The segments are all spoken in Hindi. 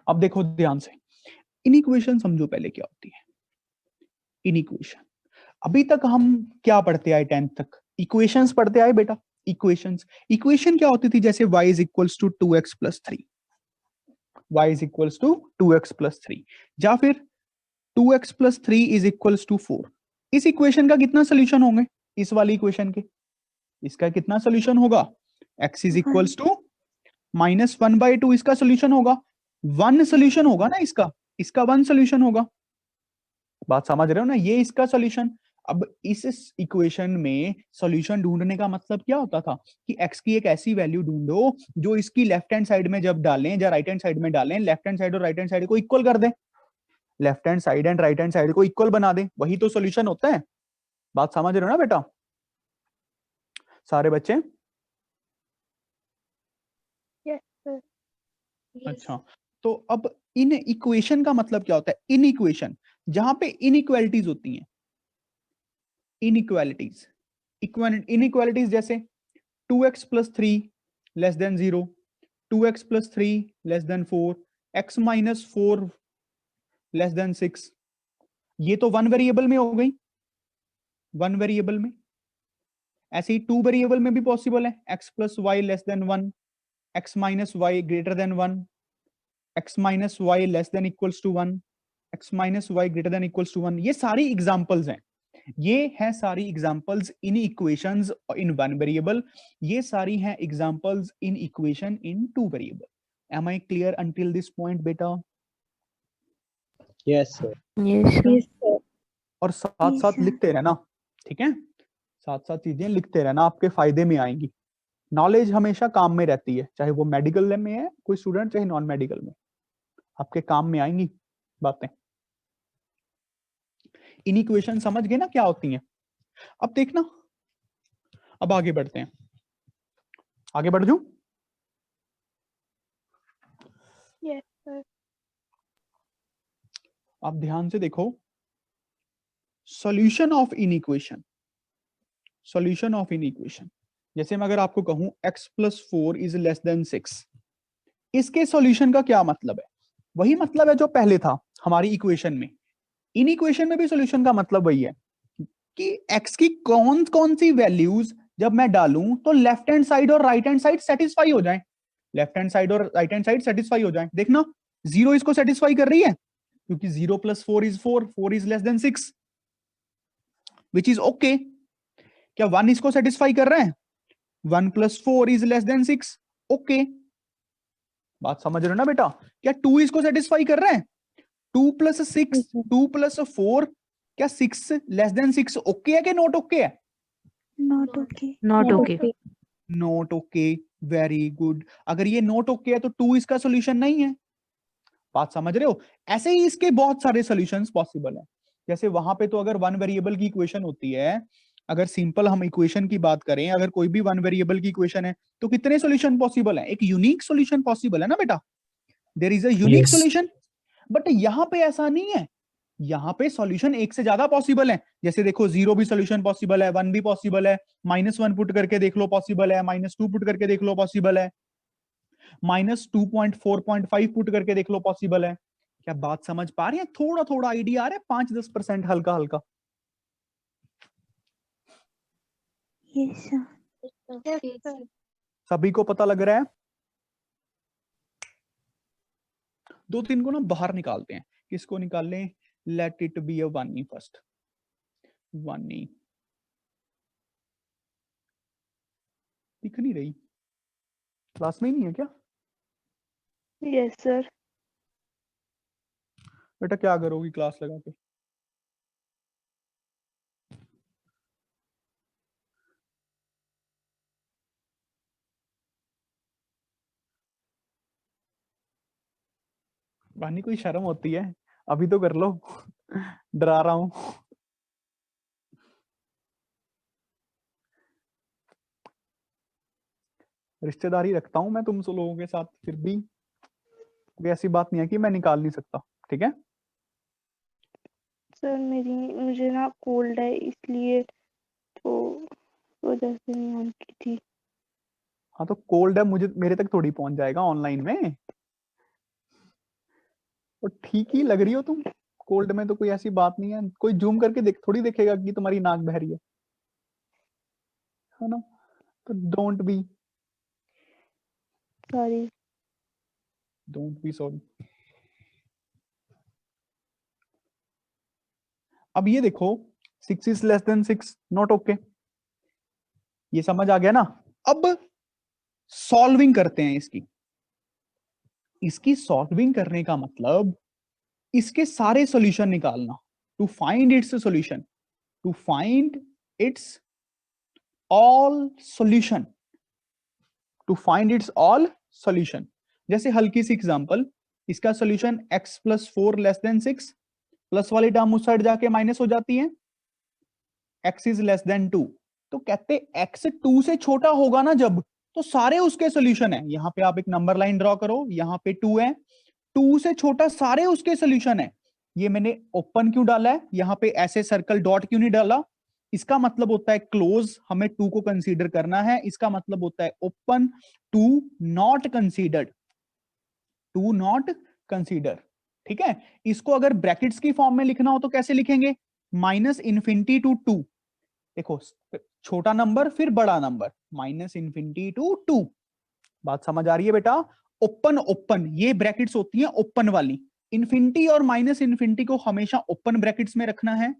अब देखो ध्यान से, इनइक्वेशन समझो पहले क्या होती है। इनइक्वेशन, अभी तक हम क्या पढ़ते आए 10th तक? इक्वेशंस पढ़ते आए बेटा। इक्वेशंस, इक्वेशन क्या होती थी? जैसे y is equals to 2x plus 3, y is equals to 2x plus 3, या फिर 2x plus 3 is equals to 4। इस इक्वेशन का कितना सोल्यूशन होंगे? इस वाली इक्वेशन के, इसका कितना सोल्यूशन होगा? x इज इक्वल्स टू -1/2 इसका सोल्यूशन होगा। वन सोल्यूशन होगा ना इसका, इसका वन सोल्यूशन होगा। बात समझ रहे हो ना? ये इसका सोल्यूशन। अब इस इक्वेशन में सॉल्यूशन ढूंढने का मतलब क्या होता था कि x की एक ऐसी वैल्यू ढूंढो जो इसकी लेफ्ट हैंड साइड में जब डालें या राइट हैंड साइड में डालें, लेफ्ट हैंड साइड और राइट हैंड साइड को इक्वल कर दें, left hand side and right hand side को इक्वल बना दें, वही तो सॉल्यूशन होता है। बात समझ रहे हो ना बेटा सारे बच्चे? Yes sir. अच्छा, तो अब इन इक्वेशन का मतलब क्या होता है? इन इक्वेशन, जहां पे इनइक्वालिटीज होती हैं, इनइक्वालिटीज, इनइक्वालिटीज जैसे 2x plus 3 less than 0, 2x plus 3 less than 4, x minus 4 less than 6, ये तो वन वेरिएबल में हो गई, वन वेरिएबल में। ऐसे ही टू वेरिएबल में भी पॉसिबल है, x plus y less than 1, x minus y greater than 1, x minus y less than equals to 1, x minus y greater than equals to 1। ये सारी एग्जांपल्स हैं, ये है सारी examples in equations in one variable, ये सारी हैं examples in equation in two variable. Am I clear until this point बेटा? Yes sir. Yes sir. और साथ साथ लिखते रहना, ठीक है? साथ साथ चीजें लिखते रहना, आपके फायदे में आएंगी। नॉलेज हमेशा काम में रहती है, चाहे वो मेडिकल में है कोई स्टूडेंट, चाहे नॉन मेडिकल में, आपके काम में आएंगी बातें। इन इक्वेशन समझ गए ना क्या होती हैं? अब देखना, अब आगे बढ़ते हैं, आगे बढ़ जाऊं? Yes sir. आप ध्यान से देखो, solution of in equation, solution of in equation, जैसे मैं अगर आपको कहूं x plus 4 is less than 6, इसके सॉल्यूशन का क्या मतलब है? वही मतलब है जो पहले था हमारी इक्वेशन में। इन इक्वेशन में भी सॉल्यूशन का मतलब वही है कि x की कौन कौन सी वैल्यूज जब मैं डालूं तो लेफ्ट हैंड साइड और राइट हैंड साइड सेटिस्फाई हो जाए, लेफ्ट हैंड साइड और राइट हैंड साइड सेटिस्फाई हो जाए। देखना, 0 इसको सेटिस्फाई कर रही है क्योंकि 0 plus 4 is 4, 4 is less than 6, which is okay. क्या 1 इसको सेटिस्फाई कर रहे हैं? 1 plus 4 is less than 6, okay. बात समझ रहे हो ना बेटा? क्या 2 इसको सेटिस्फाई कर रहे हैं? 2 प्लस 6, 2 प्लस 4, क्या 6 लेस देन 6 ओके है कि नॉट ओके है? Not okay. Not okay. Not okay, very good. अगर ये नॉट ओके है तो 2 इसका सोल्यूशन नहीं है। बात समझ रहे हो? ऐसे ही इसके बहुत सारे सॉल्यूशंस पॉसिबल है। जैसे वहां पे तो अगर वन वेरिएबल की इक्वेशन होती है, अगर सिंपल हम इक्वेशन की बात करें, अगर कोई भी वन वेरिएबल की इक्वेशन है तो कितने सॉल्यूशन पॉसिबल है? एक यूनिक सॉल्यूशन पॉसिबल है ना बेटा, there is a unique Yes. Solution. But यहां पे ऐसा नहीं है, यहां पे सॉल्यूशन एक से ज्यादा पॉसिबल है। जैसे देखो 0 भी सॉल्यूशन पॉसिबल है, 1 भी पॉसिबल है, -1 पुट करके देख लो पॉसिबल है, -2 पुट करके देख लो पॉसिबल है, -2.4.5 पुट करके देख लो पॉसिबल है। क्या बात समझ पा रहे हैं? थोड़ा थोड़ा आइडिया आ रहा है, 5-10% हल्का हल्का। Yes sir. सभी को पता लग रहा है? 2-3 को ना बाहर निकालते हैं। किसको निकाल लें? Let it be a Vani first, वनी। दिख नहीं रही? क्लास में ही नहीं है क्या? Yes sir. बेटा क्या करोगी क्लास लगा के? वानी कोई शर्म होती है? अभी तो कर लो। डरा रहा हूं। रिश्तेदारी रखता हूं मैं तुम सब लोगों के साथ, फिर भी कोई ऐसी बात नहीं है कि मैं निकाल नहीं सकता, ठीक है? सर मुझे ना कोल्ड है इसलिए तो वजह से नहीं ऑन की थी। हाँ तो कोल्ड है, मुझे मेरे तक थोड़ी पहुंच जाएगा ऑनलाइन में। और ठीक ही लग रही हो तुम, कोल्ड में तो कोई ऐसी बात नहीं है, कोई जूम करके देख थोड़ी देखेगा कि तुम्हारी नाक बह रही है ना? तो डोंट सॉरी। B sorry. अब ये देखो 6 is less than 6, not okay, ये समझ आ गया ना? अब सॉल्विंग करते हैं इसकी। इसकी सॉल्विंग करने का मतलब इसके सारे सॉल्यूशन निकालना, to find its solution, to find its all solution, to find its all solution. जैसे हल्की सी एग्जांपल, इसका solution x plus 4 less than 6, plus वाली टर्म उस साइड जाके माइनस हो जाती है, x इज लेस देन 2। तो कहते x 2 से छोटा होगा ना जब, तो सारे उसके सॉल्यूशन है। यहां पे आप एक नंबर लाइन ड्रॉ करो, यहां पे 2 है, 2 से छोटा सारे उसके सॉल्यूशन है। ये मैंने ओपन क्यों डाला है, यहां पे ऐसे सर्कल डॉट क्यों नहीं डाला? इसका मतलब होता है क्लोज, हमें 2 को कंसीडर करना है, इसका मतलब होता है open, 2 not considered, 2 not consider. ठीक है, इसको अगर ब्रैकेट्स की फॉर्म में लिखना हो तो कैसे लिखेंगे? माइनस इन्फिनिटी टू 2, देखो छोटा नंबर फिर बड़ा नंबर, माइनस इन्फिनिटी टू 2। बात समझ आ रही है बेटा? ओपन ओपन ये ब्रैकेट्स होती हैं ओपन वाली, इन्फिनिटी और माइनस इन्फिनिटी को हमेशा ओपन ब्रैकेट्स में रखना है,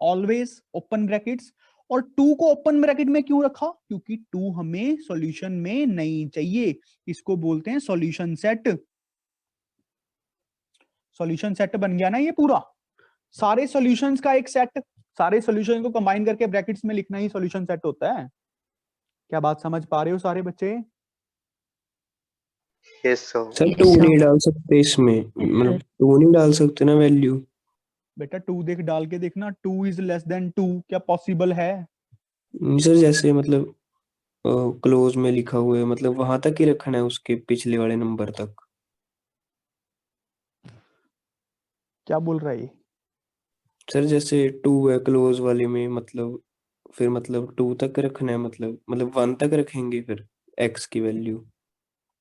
ऑलवेज ओपन ब्रैकेट्स। और 2 को ओपन ब्रैकेट में क्यों रखा? क्योंकि 2 हमें सॉल्यूशन में नहीं चाहिए, इसको बोलते हैं सॉल्यूशन सेट। सॉल्यूशन सेट बन गया ना ये पूरा, सारे सॉल्यूशंस का एक सेट, सारे सॉल्यूशन को कंबाइन करके ब्रैकेट्स में लिखना ही सॉल्यूशन सेट होता है। क्या बात समझ पा रहे हो सारे बच्चे? Yes sir. सर 2 नहीं डाल सकते इसमें, मतलब 2 नहीं डाल सकते ना वैल्यू? बेटा 2 देख, डाल के देखना, 2 इज लेस देन 2, क्या पॉसिबल है? नहीं सर, जैसे मतलब क्लोज में लिखा हुआ है, मतलब वहां तक ही रखना है, उसके पिछले वाले नंबर तक। क्या बोल रहा है ये? सर जैसे 2 है क्लोज वाले में, मतलब फिर मतलब 2 तक रखना है, मतलब 1 तक रखेंगे फिर x की वैल्यू।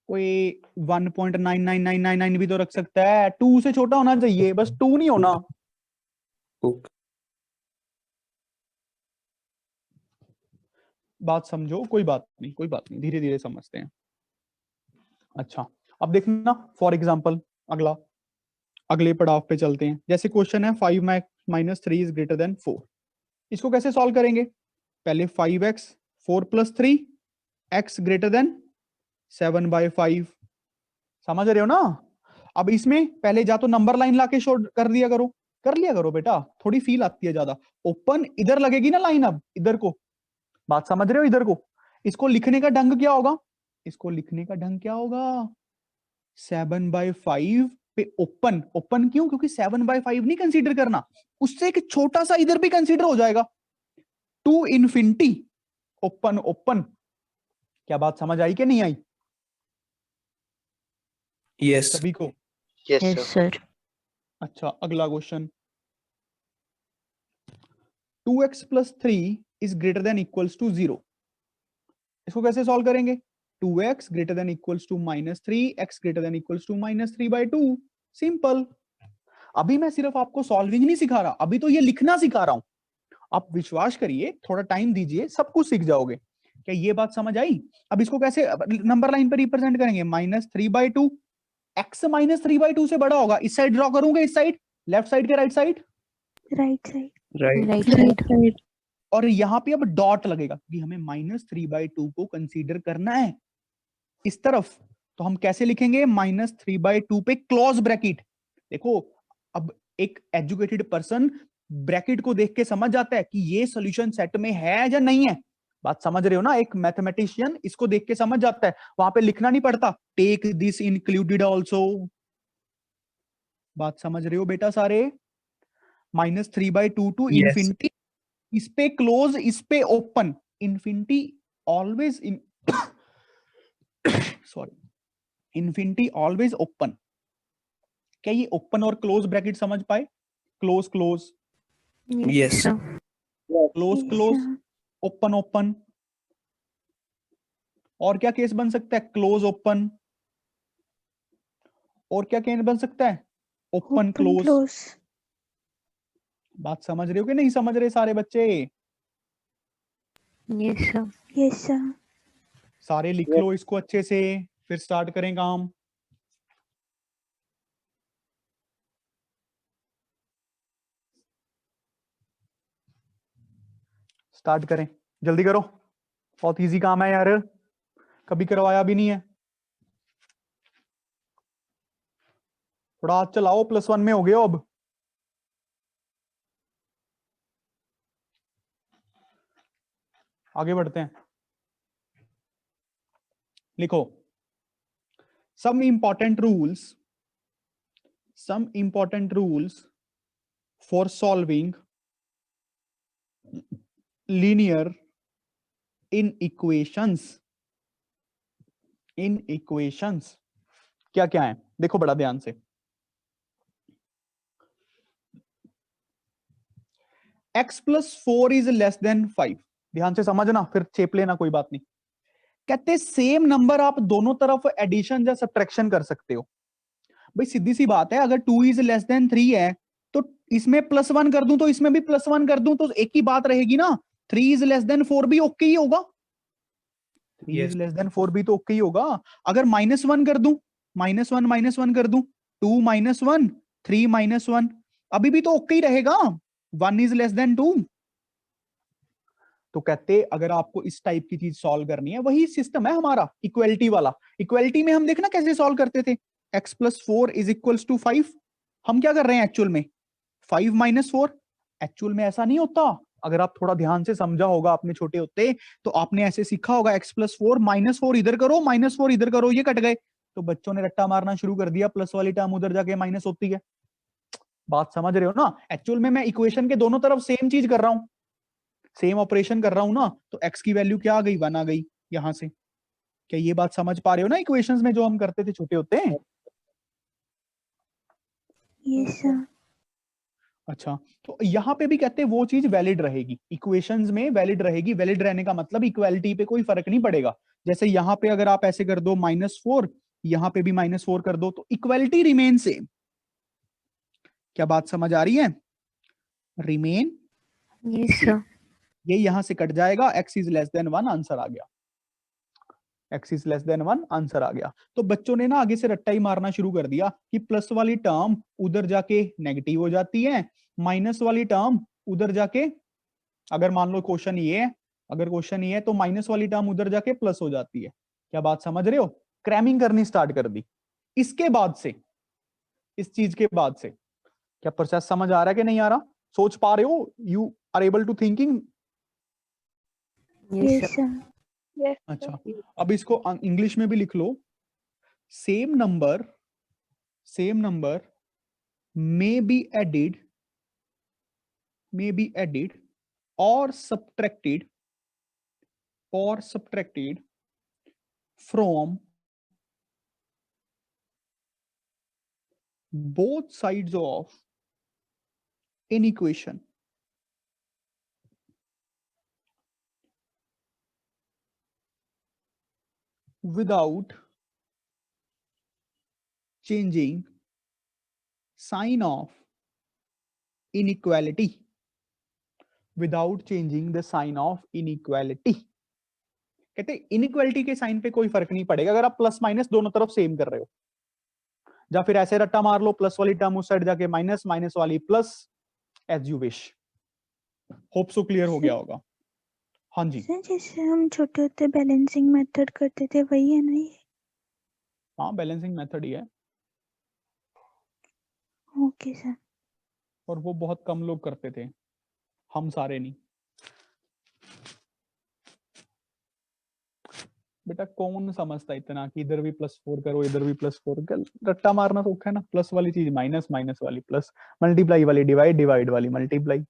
कोई 1.99999 भी तो रख सकता है, 2 से छोटा होना चाहिए, बस 2 नहीं होना। ओके। बात समझो, कोई बात नहीं, कोई बात नहीं, धीरे धीरे समझते हैं। अच्छा, अब देखना फॉर एग्जांपल, अगले पड़ाव पे चलते हैं। जैसे क्वेश्चन है 5 माइनस 3 इज ग्रेटर देन 4, इसको कैसे सॉल्व करेंगे? पहले 5x 4 plus 3 x greater then 7/5, समझ रहे हो ना? अब इसमें पहले जा तो नंबर लाइन लाके शो कर दिया करो, कर लिया करो बेटा, थोड़ी फील आती है ज्यादा। ओपन इधर लगेगी ना लाइन, अब इधर को, बात समझ रहे हो? इधर को, इसको लिखने का ढंग क्या होगा? इसको लिखने का ढंग क्या होगा? 7/5 पे ओपन, ओपन क्यों? क्योंकि 7/5 नहीं कंसीडर करना, उससे एक छोटा सा इधर भी कंसीडर हो जाएगा, टू इन्फिनिटी ओपन ओपन। क्या बात समझ आई कि नहीं आई यस सभी को? Yes yes sir. सर। अच्छा, अगला question, 2x plus 3 is greater than equals to 0, इसको कैसे सॉल्व करेंगे? 2x greater than equals to minus 3, x greater than equals to minus 3/2, simple. अभी मैं सिर्फ आपको सॉल्विंग नहीं सिखा रहा, अभी तो ये लिखना सिखा रहा हूं। आप विश्वास करिए, थोड़ा टाइम दीजिए, सब कुछ सीख जाओगे। क्या ये बात समझ आई? अब इसको कैसे नंबर लाइन पर रिप्रेजेंट करेंगे? -3/2, x -3/2 से बड़ा होगा, इस साइड ड्रॉ करूंगा, इस साइड, लेफ्ट साइड के right side, right side. Right. Right side. और यहाँ पे अब डॉट लगेगा क्योंकि हमें -3/2 को कंसीडर करना है इस तरफ। तो हम कैसे लिखेंगे? -3/2 पे क्लोज ब्रैकेट। देखो, अब एक एजुकेटेड पर्सन ब्रैकेट को देख के समझ जाता है कि ये सॉल्यूशन सेट में है या नहीं है। बात समझ रहे हो ना? एक मैथमेटिशियन इसको देख के समझ जाता है, वहां पे लिखना नहीं पड़ता टेक दिस इंक्लूडेड ऑल्सो। बात समझ रहे हो बेटा सारे? -3/2 टू यस इन्फिनिटी, इस पे क्लोज, इस पे open, infinity always in sorry, infinity always open. क्या ये ओपन और क्लोज ब्रैकेट समझ पाए? Close close, yes close close, open open. और क्या केस बन सकता है? Close open. और क्या केस बन सकता है? Open close. बात समझ रहे हो कि नहीं समझ रहे सारे बच्चे? Yes sir. Yes sir. सारे लिख लो इसको अच्छे से, फिर स्टार्ट करें काम। स्टार्ट करें, जल्दी करो, बहुत इजी काम है यार, कभी करवाया भी नहीं है। थोड़ा हाथ चलाओ, +1 में हो गए हो अब। आगे बढ़ते हैं, लिखो some important rules for solving linear inequations। क्या क्या है देखो बड़ा ध्यान से। x + 4 is less then 5। ध्यान से समझना, फिर चेप लेना, कोई बात नहीं। कहते सेम नंबर आप दोनों तरफ एडिशन या सब्ट्रैक्शन कर सकते हो। भाई सीधी सी बात है, अगर 2 इज लेस देन 3 है तो इसमें +1 कर दूं तो इसमें भी +1 कर दूं तो एक ही बात रहेगी ना। 3 इज लेस देन 4 भी ओके ही होगा। 3 इज लेस देन 4 भी तो ओके ही होगा। अगर -1 कर दूं, -1 कर दूं, 2 - 1 3 - 1 अभी भी तो ओके ही रहेगा। 1 इज लेस देन 2। तो कहते अगर आपको इस टाइप की चीज सॉल्व करनी है, वही सिस्टम है हमारा इक्वलिटी वाला। इक्वलिटी में हम देखना कैसे सॉल्व करते थे, x + 4 = 5। हम क्या कर रहे हैं एक्चुअल में, 5 - 4। एक्चुअल में ऐसा नहीं होता। अगर आप थोड़ा ध्यान से समझा होगा अपने छोटे होते, तो आपने ऐसे सीखा होगा x + 4 -4 इधर करो, -4 इधर करो, ये कट गए। तो बच्चों ने रट्टा मारना शुरू कर दिया, प्लस वाली टर्म उधर जाके माइनस होती है। बात समझ रहे हो ना? एक्चुअल में मैं इक्वेशन के दोनों तरफ सेम चीज कर रहा हूं, सेम ऑपरेशन कर रहा हूं ना। तो x की वैल्यू क्या आ गई, 1 आ गई यहां से। क्या ये बात समझ पा रहे हो ना इक्वेशंस में जो हम करते थे छोटे होते हैं? Yes sir. अच्छा, तो यहाँ पे भी कहते हैं वो चीज वैलिड रहेगी, इक्वेशंस में वैलिड रहेगी। वैलिड रहने का मतलब इक्वालिटी पे कोई फर्क नहीं पड़ेगा। जैसे यहाँ पे अगर आप ऐसे कर दो -4, यहाँ पे भी -4 कर दो, तो इक्वालिटी रिमेन सेम। क्या बात समझ आ रही है? Remain, yes sir. ये यहां से कट जाएगा, x is less than 1 answer आ गया। x is less than 1 answer आ गया। तो बच्चों ने ना आगे से रट्टा ही मारना शुरू कर दिया कि प्लस वाली टर्म उधर जाके नेगेटिव हो जाती है, माइनस वाली टर्म उधर जाके, अगर मान लो क्वेश्चन ये है, अगर क्वेश्चन ये है तो माइनस वाली टर्म उधर जाके प्लस हो जाती है। क्या बात समझ रहे हो? क्रैमिंग करनी स्टार्ट कर दी। इसके बाद से, इस चीज के बाद से क्या प्रोसेस समझ आ रहा है कि नहीं आ रहा? सोच पा रहे हो? You are able to thinking? Yes yes sir. Sir. अच्छा, अब इसको इंग्लिश में भी लिख लो। Same number may be added or subtracted from both sides of an equation without changing sign of inequality, without changing the sign of inequality। कहते इनइक्वालिटी के साइन पे कोई फर्क नहीं पड़ेगा अगर आप प्लस माइनस दोनों तरफ सेम कर रहे हो। या फिर ऐसे रट्टा मार लो, प्लस वाली टर्म उस साइड जाके माइनस, माइनस वाली plus, as you wish. Hope so clear हो गया होगा। हाँ जी, सर जैसे हम छोटे होते बैलेंसिंग मेथड करते थे, वही है ना ये? हाँ बैलेंसिंग मेथड ही है, ओके सर। और वो बहुत कम लोग करते थे, हम सारे नहीं। बेटा कौन समझता इतना कि इधर भी +4 करो, इधर भी +4 कर, रट्टा मारना तो है ना। प्लस वाली चीज माइनस, माइनस वाली प्लस, मल्टीप्लाई वाली डिवाइड, डिवाइड वाली मल्टीप्लाई।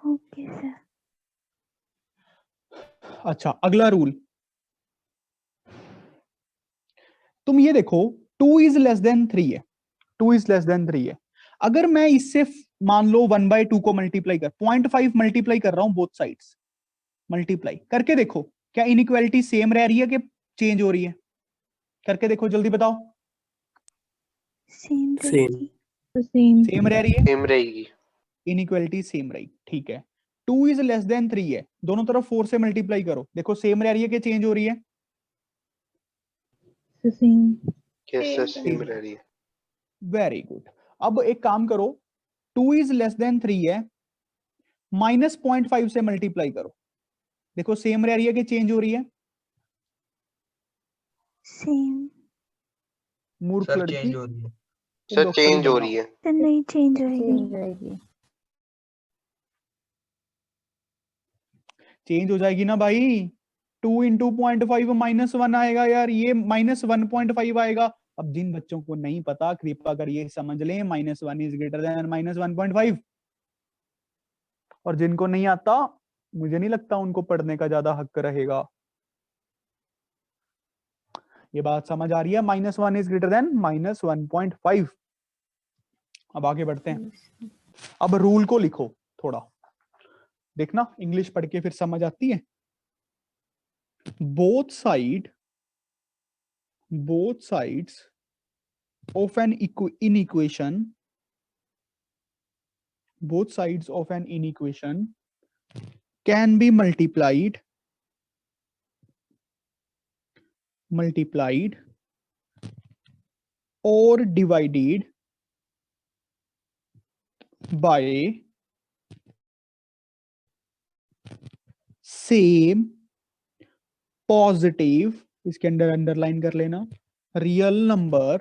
Okay sir. अच्छा, अगला रूल तुम ये देखो, 2 इज लेस देन 3 है, 2 इज लेस देन 3 है। अगर मैं इससे मान लो 1/2 को मल्टीप्लाई कर, 0.5 मल्टीप्लाई कर रहा हूं बोथ साइड्स, मल्टीप्लाई करके देखो क्या इनइक्वालिटी सेम रह रही है कि चेंज हो रही है? करके देखो, जल्दी बताओ। सेम सेम रहेगी। सेम रह रही है, सेम रहेगी। इनइक्वालिटी सेम रही, ठीक है। 2 इज लेस देन 3 है, दोनों तरफ 4 से मल्टीप्लाई करो, देखो सेम रह रही है कि चेंज हो रही है? यस सर, सेम रह रही है। Very good. अब एक काम करो, 2 इज लेस देन 3 है, -0.5 से मल्टीप्लाई करो, देखो सेम रह रही है कि चेंज हो रही है? सेम। मूर्ख सर लड़की, चेंज हो रही है। तो सर डॉक्टर ही चेंज हो बनना रही है। तो नहीं चेंज रहेगी। चेंज हो जाएगी ना भाई। 2 इंटू 0.5 -1 आएगा यार, ये -1.5 आएगा। अब जिन बच्चों को नहीं पता कृपा कर ये समझ लें, -1 इज ग्रेटर देन -1.5। और जिनको नहीं आता, मुझे नहीं लगता उनको पढ़ने का ज्यादा हक रहेगा। ये बात समझ आ रही है? -1 इज ग्रेटर देन -1.5। अब आगे बढ़ते हैं। अब रूल को लिखो थोड़ा, देखना इंग्लिश पढ़ के फिर समझ आती है। Both sides of an inequation, both sides of an inequation can be multiplied or divided by same positive, इसके अंदर अंडरलाइन कर लेना, real number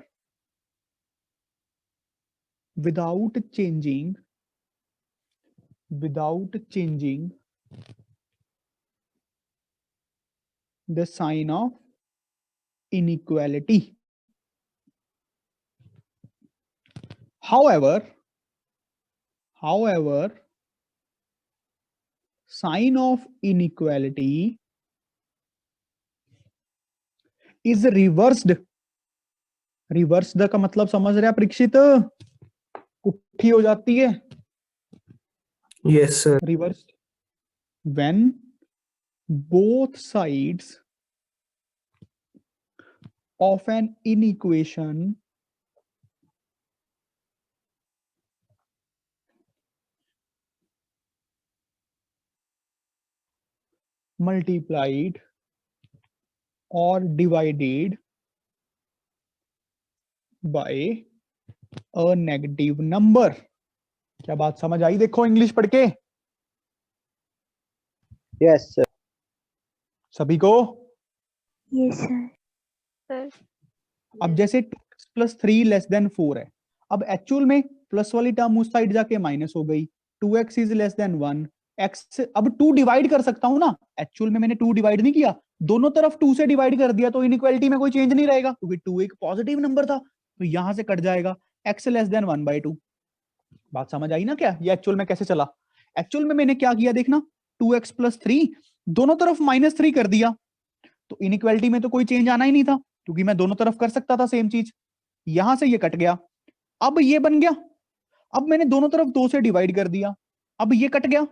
without changing the sign of inequality. However, sign of inequality is reversed. का मतलब समझ रहे हैं परीक्षित? उठी हो जाती है, yes sir. reversed when both sides of an inequation multiplied or divided by a negative number. क्या बात समझ आई? देखो इंग्लिश पढ़ के यस सर। सभी को। Yes sir. अब जैसे 2x + 3 लेस देन 4 है, अब एक्चुअल में प्लस वाली टर्म उस साइड जाके माइनस हो गई, 2x is less than 1, x अब 2 डिवाइड कर सकता हूं ना, एक्चुअल में मैंने 2 डिवाइड नहीं किया, दोनों तरफ 2 से डिवाइड कर दिया, तो इनइक्वालिटी में कोई चेंज नहीं रहेगा क्योंकि 2 एक पॉजिटिव नंबर था, तो यहां से कट जाएगा, x लेस देन 1/2। बात समझ आई ना? क्या ये एक्चुअल में कैसे चला? एक्चुअल में मैंने क्या किया देखना, 2x + 3 दोनों तरफ -3 कर दिया, तो इनइक्वालिटी में तो कोई चेंज आना ही नहीं था क्योंकि मैं दोनों तरफ कर सकता था सेम चीज। यहां से ये कट गया, अब ये बन गया, अब मैंने दोनों तरफ 2 से डिवाइड कर दिया, अब ये कट गया,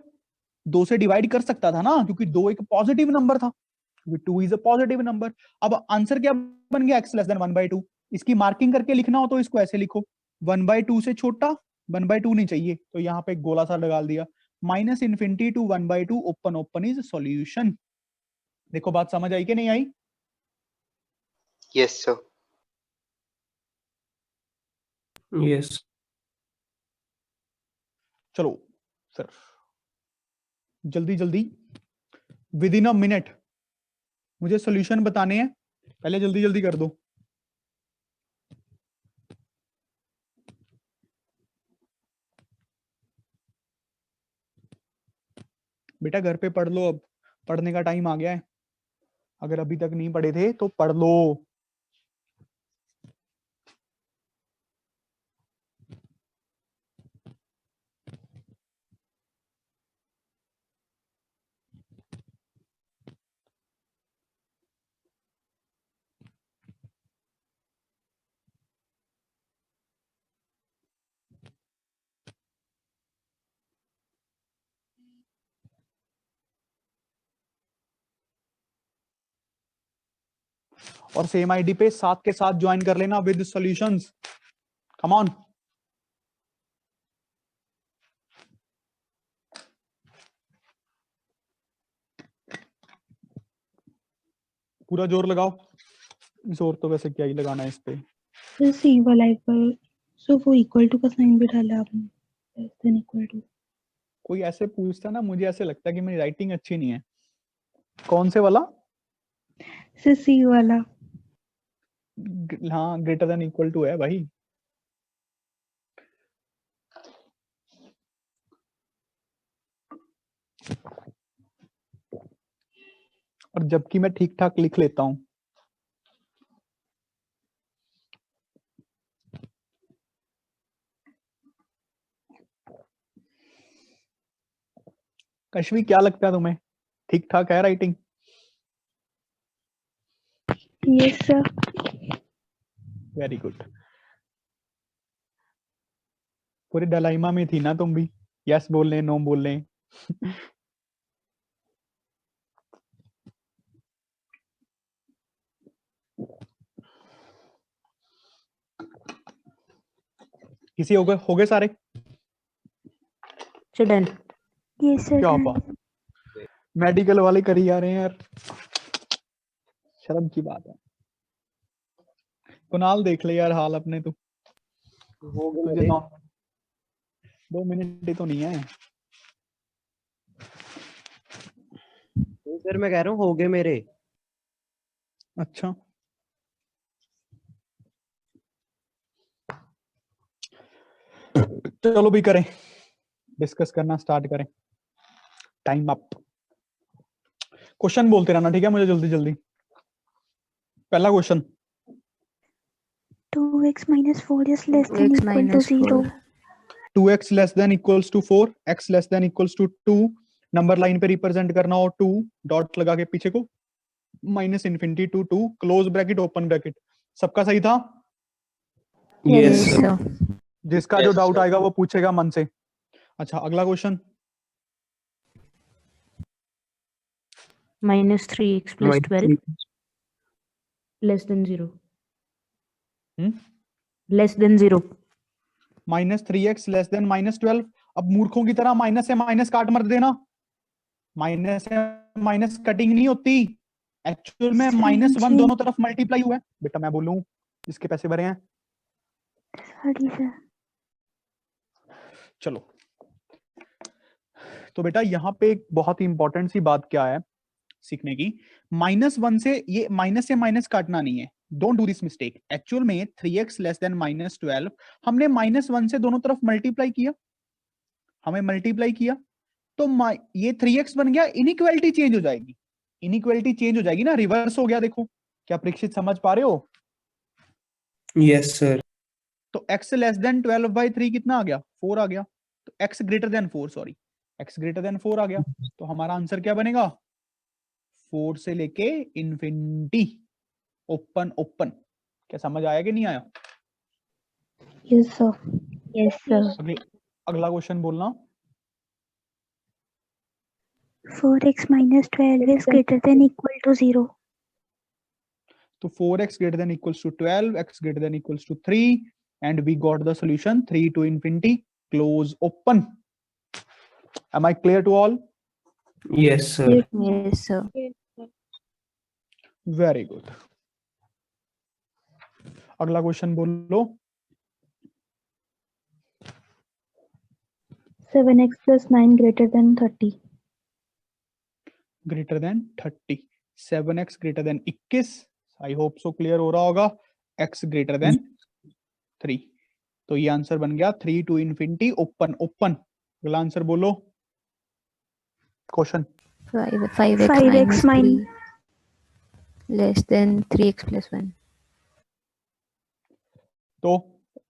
2 से डिवाइड कर सकता था ना क्योंकि 2 एक पॉजिटिव नंबर था, क्योंकि 2 इज अ पॉजिटिव नंबर। अब आंसर क्या बन गया? x less then 1/2। इसकी मार्किंग करके लिखना हो तो इसको ऐसे लिखो, 1/2 से छोटा, 1/2 नहीं चाहिए तो यहाँ पे एक गोला सा लगा दिया, -∞ to 1/2 ओपन इज सॉल्यूशन। देखो बात समझ आई कि नहीं आई? Yes sir. यस। चलो फिर जल्दी जल्दी विद इन अ मिनट मुझे सॉल्यूशन बताने हैं, पहले जल्दी जल्दी कर दो। बेटा घर पे पढ़ लो, अब पढ़ने का टाइम आ गया है, अगर अभी तक नहीं पढ़े थे तो पढ़ लो। और सेम आईडी पे साथ के साथ ज्वाइन कर लेना विद सॉल्यूशंस। Come on. पूरा जोर लगाओ। जोर तो वैसे क्या ही लगाना है इस पे। तो सी वाला एक बार, सो वो इक्वल टू का साइन भी डाला आपने, लेस देन इक्वल टू। कोई ऐसे पूछता ना, मुझे ऐसे लगता है कि मेरी राइटिंग अच्छी नहीं है। कौन से वाला? सो सी वाला। हाँ, ग्रेटर देन इक्वल टू है भाई। और जबकि मैं ठीक ठाक लिख लेता हूं। कश्मी, क्या लगता है तुम्हें, ठीक ठाक है writing? Yes sir. Very good. पूरे डलाइमा में थी ना तुम भी, यस बोल रहे नो बोल रहे। किसी हो गए सारे? डन। Yes sir. क्या बात, मेडिकल वाले कर ही आ रहे हैं यार, शर्म की बात है। कुणाल देख ले यार हाल अपने, तू हो गए तुझे मेरे। 2 मिनट ही तो नहीं है। नहीं सर, मैं कह रहा हूँ हो गए मेरे। अच्छा, चलो भी करें, डिस्कस करना स्टार्ट करें। Time up. क्वेश्चन बोलते रहना, ठीक है मुझे, जल्दी जल्दी। पहला question, 2x minus 4 is less than equal to 0. 2x less than equals to 4, x less than equals to 2, number line पे रिप्रेजेंट करना हो 2, डॉट लगा के पीछे को, minus infinity to 2, close bracket open bracket. सबका सही था? Yes Yes, sir. sir. जिसका जो Yes, डाउट sir. आएगा वो पूछेगा मन से। अच्छा, अगला question, Minus 3x plus 12 less than 0. Less than 0. -3x less than -12। अब मूर्खों की तरह माइनस से माइनस काट मत देना, माइनस से माइनस कटिंग नहीं होती, एक्चुअल में -1 दोनों तरफ मल्टीप्लाई हुआ है। बेटा मैं बोलूं, जिसके पैसे भरे हैं। Sorry sir. चलो, तो बेटा यहाँ पे एक बहुत ही इंपॉर्टेंट सी बात क्या है सीखने की, -1 से ये माइनस से माइनस काटना नहीं है, don't do this mistake. Actual में 3x लेस देन -12 हमने -1 से दोनों तरफ मल्टीप्लाई किया, हमें मल्टीप्लाई किया तो ये 3x बन गया, इनइक्वालिटी चेंज हो जाएगी, इनइक्वालिटी चेंज हो जाएगी ना, रिवर्स हो गया। देखो क्या परीक्षित समझ पा रहे हो? Yes sir. तो x लेस देन 12/3 कितना आ गया? 4 आ गया। तो x greater then 4, sorry, x greater then 4 आ गया। तो हमारा आंसर क्या बनेगा? 4 से लेके इन्फिनिटी, ओपन ओपन। क्या समझ आया कि नहीं आया? Yes sir. Yes sir. अगला क्वेश्चन बोलना। 4x minus 12 is greater than equal to 0. तो 4x greater than equals to 12, x greater than equals to 3, and we got the solution 3 to infinity, close open. Am I clear to all? Yes sir. Yes, sir. Very good. अगला क्वेश्चन बोलो। 7x plus 9 greater than 30. Greater than 30, 7x greater than 21, I hope so clear हो रहा होगा, x ग्रेटर देन 3। तो ये आंसर बन गया 3 टू इंफिनिटी, ओपन ओपन। अगला आंसर बोलो, question. 5x minus 3 less than 3x plus 1. तो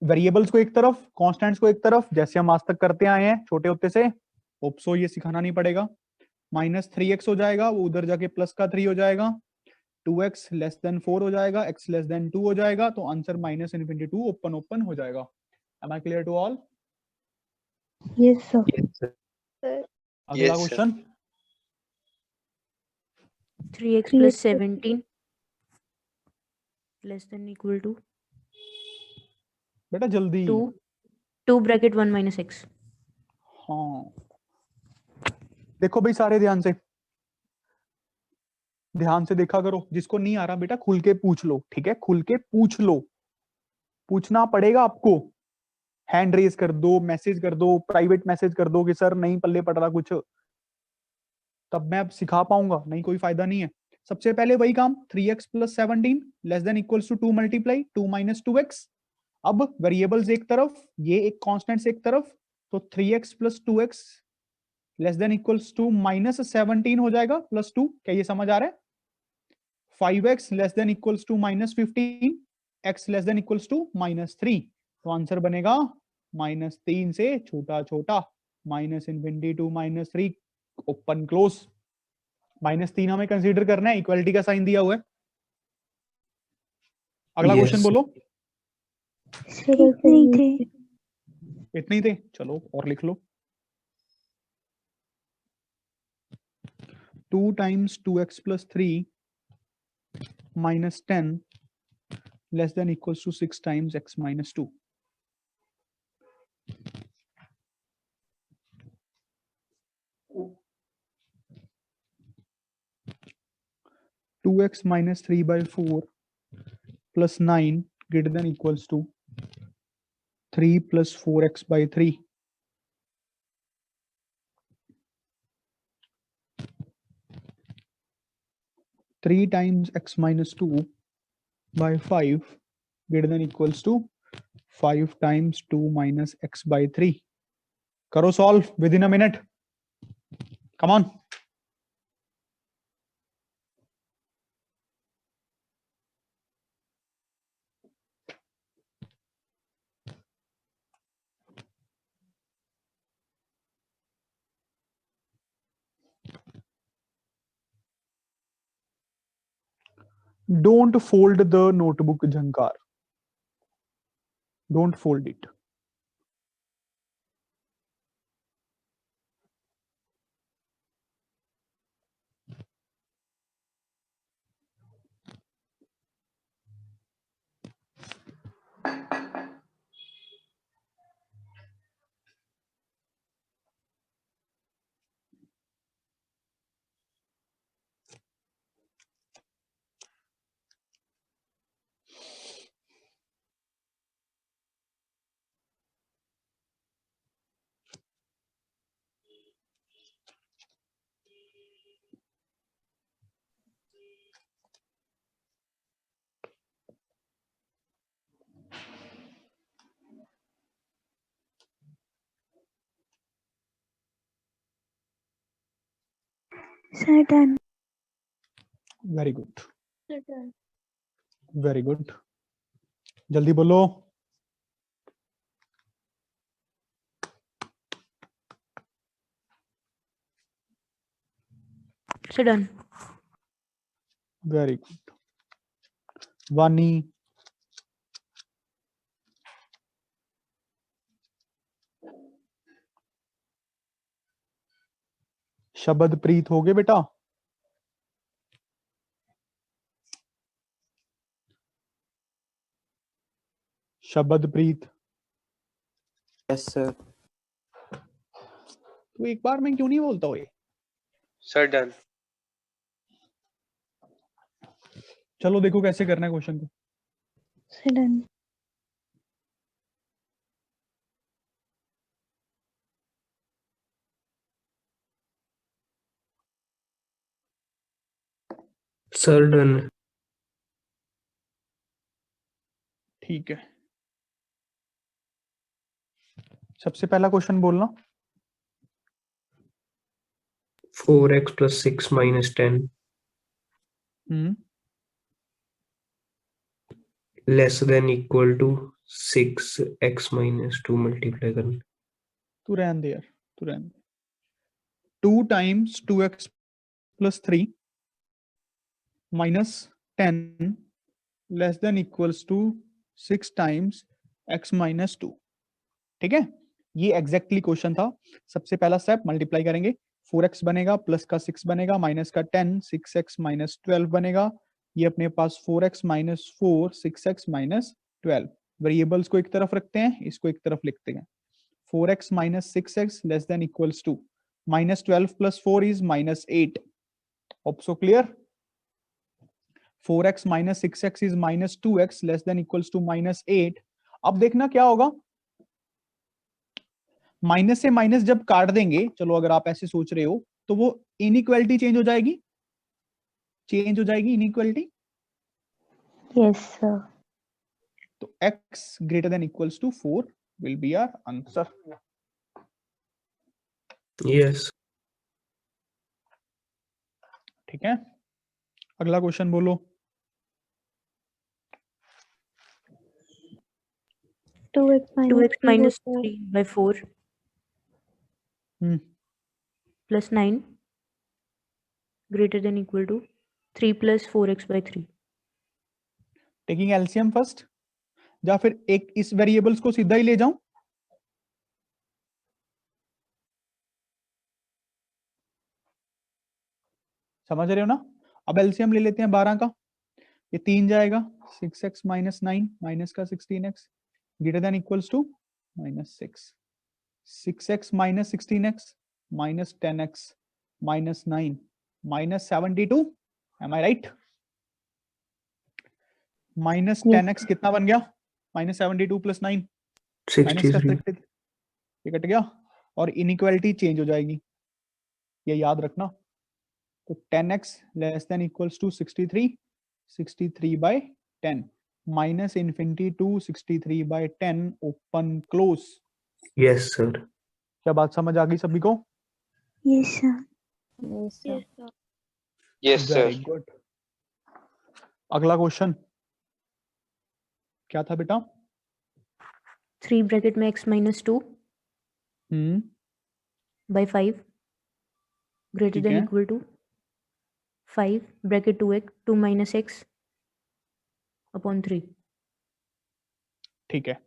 वेरिएबल्स को एक तरफ, कांस्टेंट्स को एक तरफ, जैसे हम आज तक करते आए हैं छोटे होते से, होप सो ये सिखाना नहीं पड़ेगा। -3x हो जाएगा, वो उधर जाके प्लस का 3 हो जाएगा, 2x लेस देन 4 हो जाएगा, x लेस देन 2 हो जाएगा, तो answer -infinity to open open हो जाएगा। Am I clear to all? Yes sir. अगला Yes, sir. Question, 3x plus 17 less than equal to बेटा जल्दी 2 bracket 1 minus x. हाँ देखो भाई सारे ध्यान से देखा करो, जिसको नहीं आ रहा बेटा खुल के पूछ लो, ठीक है, खुल के पूछ लो, पूछना पड़ेगा आपको, हैंड रेज कर दो, मैसेज कर दो, प्राइवेट मैसेज कर दो कि सर नहीं पल्ले पड़ रहा कुछ, तब मैं अब सिखा पाऊंगा, नहीं कोई फायदा नहीं है। सबसे पहले वही काम 3x + 17 less than equals to 2 multiply 2 - 2x। अब वेरिएबल्स एक तरफ, ये एक कांस्टेंट्स एक तरफ, तो 3x + 2x less than equals to -17 हो जाएगा +2। क्या ये समझ आ रहा है? 5x less than equals to -15, x less than equals to -3, तो आंसर बनेगा -3 से छोटा छोटा, -∞ टू -3 ओपन क्लोज। -3 हमें कंसीडर करना है, इक्वालिटी का साइन दिया हुआ है। अगला Yes. क्वेश्चन बोलो। नहीं थे। इतने ही थे, चलो और लिख लो। 2 × 2x + 3 - 10 less than equals to 6 × x - 2। Two x - 3/4 + 9 greater than equals to 3 + 4x/3। Three times x - 2/5 greater than equals to 5 times 2 - x/3। करो solve with in a minute, come on. Don't fold the notebook, Jhankar. Don't fold it. Sir, done. Very good. Very good. जल्दी बोलो। So done. Very good. वानी, शब्द प्रीत हो गए बेटा? शब्द प्रीत, Yes, sir. तो एक बार मैं क्यों नहीं बोलता हूँ ये? Sir done. चलो देखो कैसे करना है क्वेश्चन को। Sir, done. Sir, done. ठीक है, सबसे पहला क्वेश्चन बोलना। 4x + 6 - 10 less than equal to 6x - 2 multiply करना। तू रहने दे यार, तू रहने दे। 2 × 2x + 3 - 10 less than equals to 6 × x - 2। ठीक है, ये एग्जैक्टली क्वेश्चन था। सबसे पहला स्टेप मल्टीप्लाई करेंगे, 4x बनेगा, प्लस का 6 बनेगा, माइनस का 10, 6x - 12 बनेगा, ये अपने पास 4x minus 4 6x minus 12। Variables को एक तरफ रखते हैं, इसको एक तरफ लिखते हैं। 4x minus 6x less than equals to minus 12 plus 4 is minus 8। ऑप्सो clear? 4x minus 6x is minus 2x less than equals to minus 8। अब देखना क्या होगा, माइनस से माइनस जब काट देंगे, चलो अगर आप ऐसे सोच रहे हो तो वो इनइक्वालिटी चेंज हो जाएगी, चेंज हो जाएगी इनइक्वालिटी। Yes, sir. तो x greater than equals to 4 will be our answer. Yes. ठीक है, अगला क्वेश्चन बोलो। 2x minus 3 3 by 4 hmm plus 9 greater than equal to 3 plus 4x by 3. Taking LCM first, या फिर एक इस वेरिएबल्स को सीधा ही ले जाऊं? समझ रहे हो ना? अब एलसीएम ले लेते हैं 12 का, ये 3 जाएगा, 6x माइनस 9 माइनस का 16x greater than equals to minus 6, 6x minus 16x minus 10x minus 9 minus 72। Am I right? Minus Yes. 10x कितना बन गया? माइनस 72 प्लस 9 माइनस का 63। 63, ये कट गया और इनइक्वालिटी चेंज हो जाएगी, ये याद रखना। तो 10x less than equals to 63, 63 by 10 minus infinity to 63 by 10 open close. Yes sir. क्या बात समझ आ गई सभी को? Yes, sir. Yes, sir. Yes sir. Very good. अगला क्वेश्चन क्या था बेटा? 3 bracket में x minus 2 by 5 greater ठीक than है। equal to 5 bracket 2x 2 minus x upon 3. ठीक है,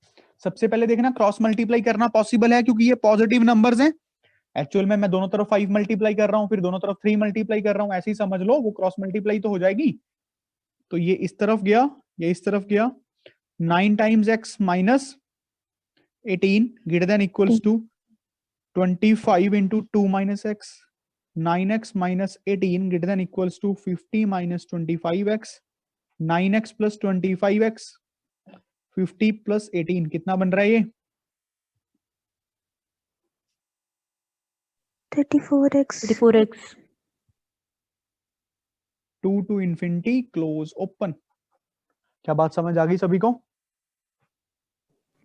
सबसे पहले देखना क्रॉस मल्टीप्लाई करना पॉसिबल है क्योंकि ये पॉजिटिव नंबर्स हैं। एक्चुअल में मैं दोनों तरफ 5 मल्टीप्लाई कर रहा हूं, फिर दोनों तरफ 3 मल्टीप्लाई कर रहा हूं, ऐसे ही समझ लो, वो क्रॉस मल्टीप्लाई तो हो जाएगी। तो ये इस तरफ गया, ये इस तरफ गया, 9 times x minus 18 greater than equals to 25 into 2 minus x, 9x minus 18 greater than equals to 50 minus 25x, 9x plus 25x, 50 plus 18 कितना बन रहा है ये? 34x. 34x 2 to infinity close open. क्या बात समझ आ गई सभी को?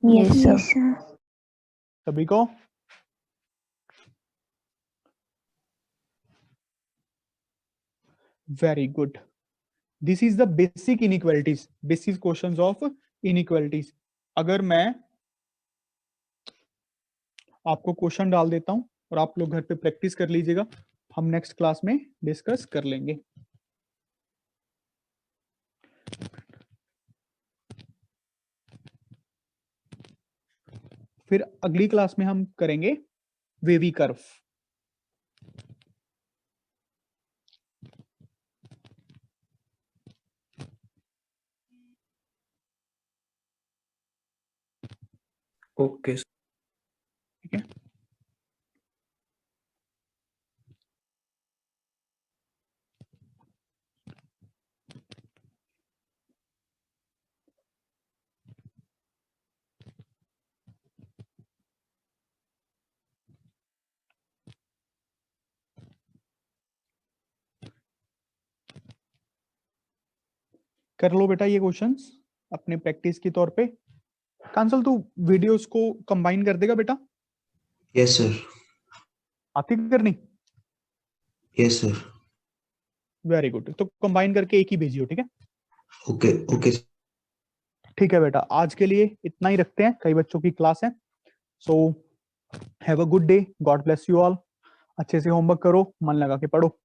Yes, sir. Yes, sir. सभी को? Very good. This is the basic inequalities, basic questions of inequalities. अगर मैं आपको क्वेश्चन डाल देता हूं और आप लोग घर पे प्रैक्टिस कर लीजिएगा, हम नेक्स्ट क्लास में डिस्कस कर लेंगे। फिर अगली क्लास में हम करेंगे वेवी कर्व। ओके। ठीक है, कर लो बेटा ये क्वेश्चंस अपने प्रैक्टिस के तौर पे। कांसल तू वीडियोस को कंबाइन कर देगा बेटा? Yes sir. आती करनी? Yes sir. वेरी गुड, तो कंबाइन करके एक ही भेजियो, ठीक है? Okay okay. ठीक है बेटा, आज के लिए इतना ही रखते हैं, कई बच्चों की क्लास है। So have a good day, God bless you all. अच्छे से होमवर्क करो, मन लगा के पढ़ो।